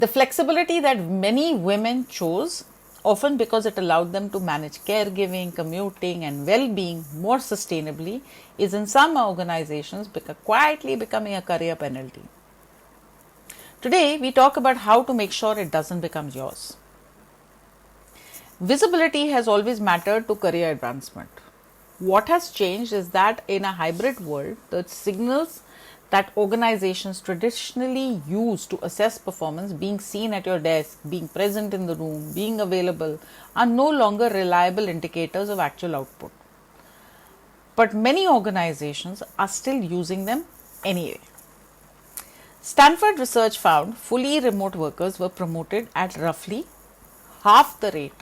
The flexibility that many women chose, often because it allowed them to manage caregiving, commuting, and well being more sustainably, is in some organizations quietly becoming a career penalty. Today, we talk about how to make sure it doesn't become yours. Visibility has always mattered to career advancement. What has changed is that in a hybrid world, the signals that organizations traditionally use to assess performance, being seen at your desk, being present in the room, being available, are no longer reliable indicators of actual output. But many organizations are still using them anyway. Stanford research found fully remote workers were promoted at roughly half the rate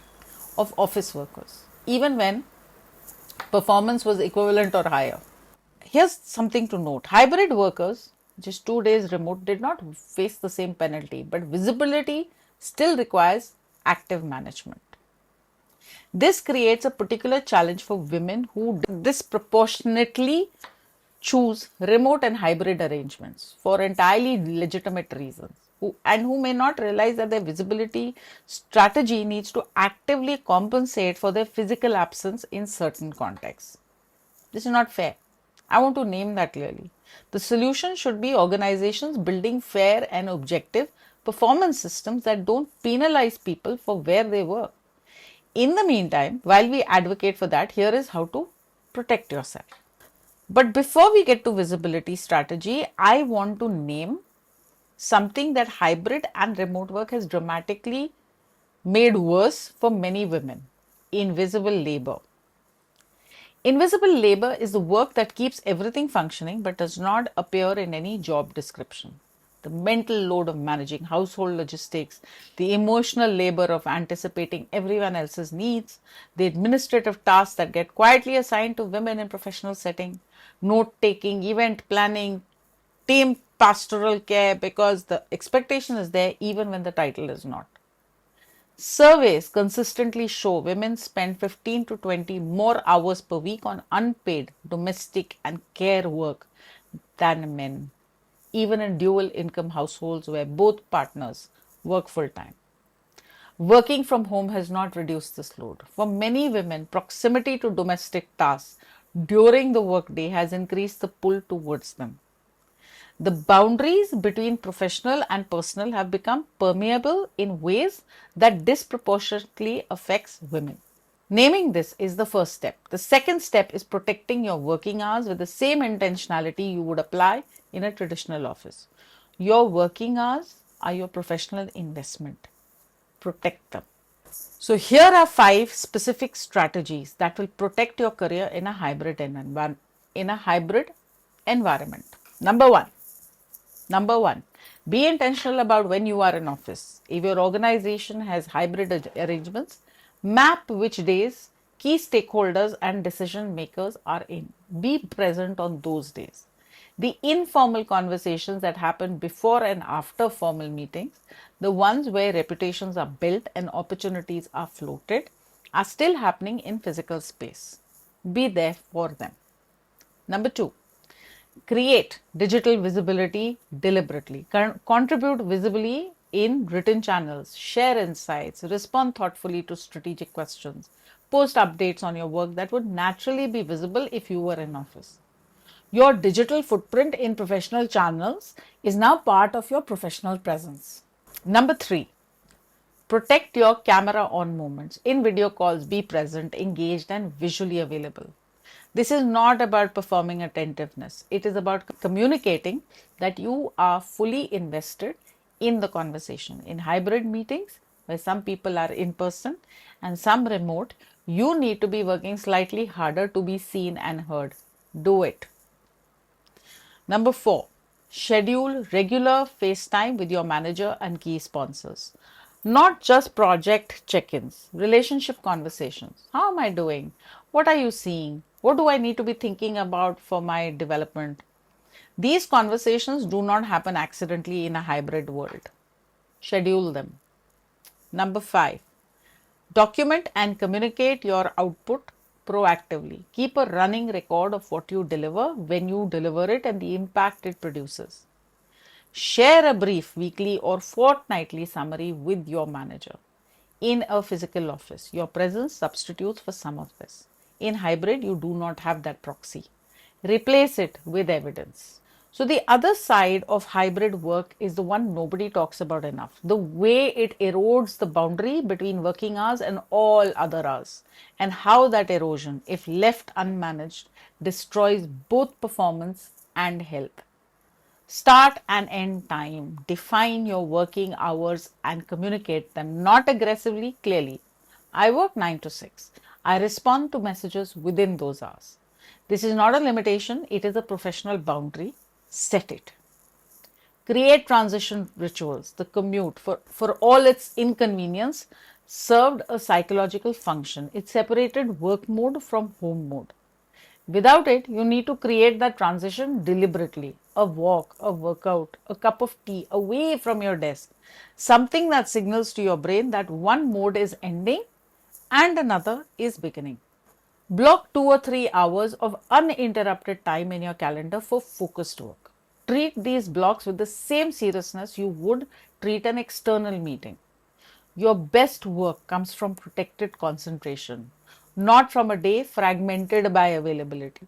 of office workers, even when performance was equivalent or higher. Here's something to note. Hybrid workers, just 2 days remote, did not face the same penalty, but visibility still requires active management. This creates a particular challenge for women who disproportionately choose remote and hybrid arrangements for entirely legitimate reasons, who may not realize that their visibility strategy needs to actively compensate for their physical absence in certain contexts. This is not fair. I want to name that clearly. The solution should be organizations building fair and objective performance systems that don't penalize people for where they work. In the meantime, while we advocate for that, here is how to protect yourself. But before we get to visibility strategy, I want to name something that hybrid and remote work has dramatically made worse for many women: invisible labor. Invisible labor is the work that keeps everything functioning but does not appear in any job description. The mental load of managing household logistics, the emotional labor of anticipating everyone else's needs, the administrative tasks that get quietly assigned to women in professional setting, note taking, event planning, team pastoral care, because the expectation is there even when the title is not. Surveys consistently show women spend 15 to 20 more hours per week on unpaid domestic and care work than men, even in dual income households where both partners work full time. Working from home has not reduced this load. For many women, proximity to domestic tasks during the workday has increased the pull towards them. The boundaries between professional and personal have become permeable in ways that disproportionately affects women. Naming this is the first step. The second step is protecting your working hours with the same intentionality you would apply in a traditional office. Your working hours are your professional investment. Protect them. So here are 5 specific strategies that will protect your career in a hybrid environment. Number one, be intentional about when you are in office. If your organization has hybrid arrangements, map which days key stakeholders and decision makers are in. Be present on those days. The informal conversations that happen before and after formal meetings, the ones where reputations are built and opportunities are floated, are still happening in physical space. Be there for them. Number 2, create digital visibility deliberately. Contribute visibly in written channels, share insights, respond thoughtfully to strategic questions, post updates on your work that would naturally be visible if you were in office. Your digital footprint in professional channels is now part of your professional presence. Number 3, protect your camera on moments. In video calls, be present, engaged, and visually available. This is not about performing attentiveness. It is about communicating that you are fully invested in the conversation. In hybrid meetings, where some people are in person and some remote, you need to be working slightly harder to be seen and heard. Do it. Number 4, schedule regular FaceTime with your manager and key sponsors. Not just project check-ins, relationship conversations. How am I doing? What are you seeing? What do I need to be thinking about for my development? These conversations do not happen accidentally in a hybrid world. Schedule them. Number 5, document and communicate your output proactively. Keep a running record of what you deliver, when you deliver it, and the impact it produces. Share a brief weekly or fortnightly summary with your manager. In a physical office, your presence substitutes for some of this. In hybrid, you do not have that proxy. Replace it with evidence. So, the other side of hybrid work is the one nobody talks about enough. The way it erodes the boundary between working hours and all other hours, and how that erosion, if left unmanaged, destroys both performance and health. Start and end time. Define your working hours and communicate them, not aggressively, clearly. I work 9 to 6. I respond to messages within those hours. This is not a limitation, it is a professional boundary. Set it. Create transition rituals. The commute, for all its inconvenience, served a psychological function. It separated work mode from home mode. Without it, you need to create that transition deliberately. A walk, a workout, a cup of tea away from your desk. Something that signals to your brain that one mode is ending and another is beginning. Block 2 or 3 hours of uninterrupted time in your calendar for focused work. Treat these blocks with the same seriousness you would treat an external meeting. Your best work comes from protected concentration, not from a day fragmented by availability.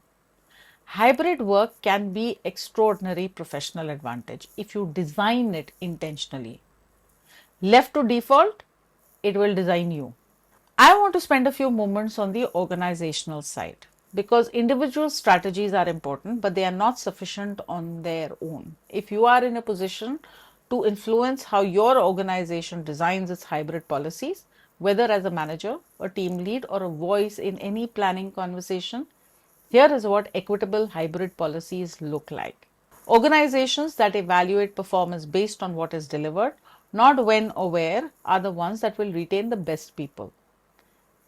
Hybrid work can be extraordinary professional advantage if you design it intentionally. Left to default, it will design you. I want to spend a few moments on the organizational side because individual strategies are important, but they are not sufficient on their own. If you are in a position to influence how your organization designs its hybrid policies, whether as a manager, a team lead, or a voice in any planning conversation, here is what equitable hybrid policies look like. Organizations that evaluate performance based on what is delivered, not when or where, are the ones that will retain the best people.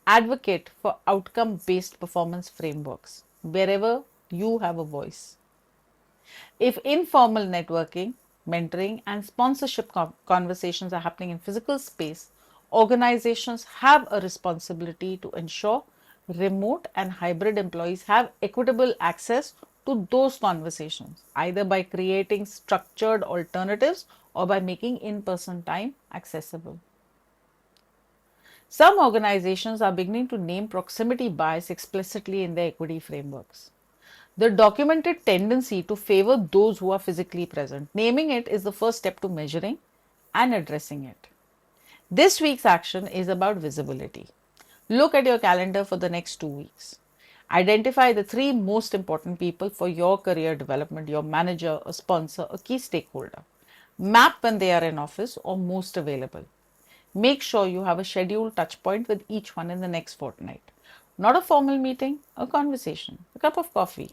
Advocate for outcome based performance frameworks wherever you have a voice. If informal networking, mentoring, and sponsorship conversations are happening in physical space, organizations have a responsibility to ensure remote and hybrid employees have equitable access to those conversations, either by creating structured alternatives or by making in person time accessible. Some organizations are beginning to name proximity bias explicitly in their equity frameworks. The documented tendency to favor those who are physically present. Naming it is the first step to measuring and addressing it. This week's action is about visibility. Look at your calendar for the next 2 weeks. Identify the 3 most important people for your career development: your manager, a sponsor, a key stakeholder. Map when they are in office or most available. Make sure you have a scheduled touch point with each one in the next fortnight. Not a formal meeting, a conversation, a cup of coffee.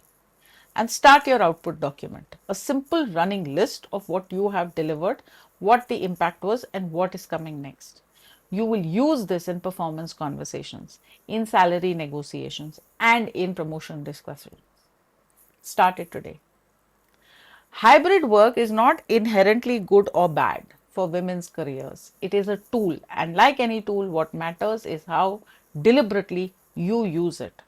And start your output document. A simple running list of what you have delivered, what the impact was, and what is coming next. You will use this in performance conversations, in salary negotiations, and in promotion discussions. Start it today. Hybrid work is not inherently good or bad for women's careers. It is a tool, and like any tool, what matters is how deliberately you use it.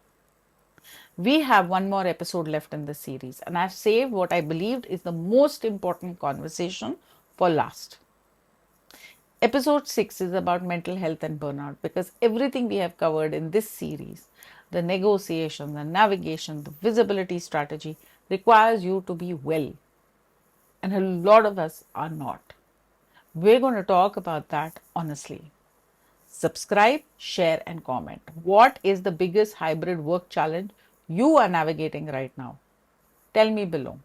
We have one more episode left in this series, and I've saved what I believed is the most important conversation for last. Episode 6 is about mental health and burnout because everything we have covered in this series, the negotiation, the navigation, the visibility strategy, requires you to be well. And a lot of us are not. We're going to talk about that honestly. Subscribe, share, and comment. What is the biggest hybrid work challenge you are navigating right now? Tell me below.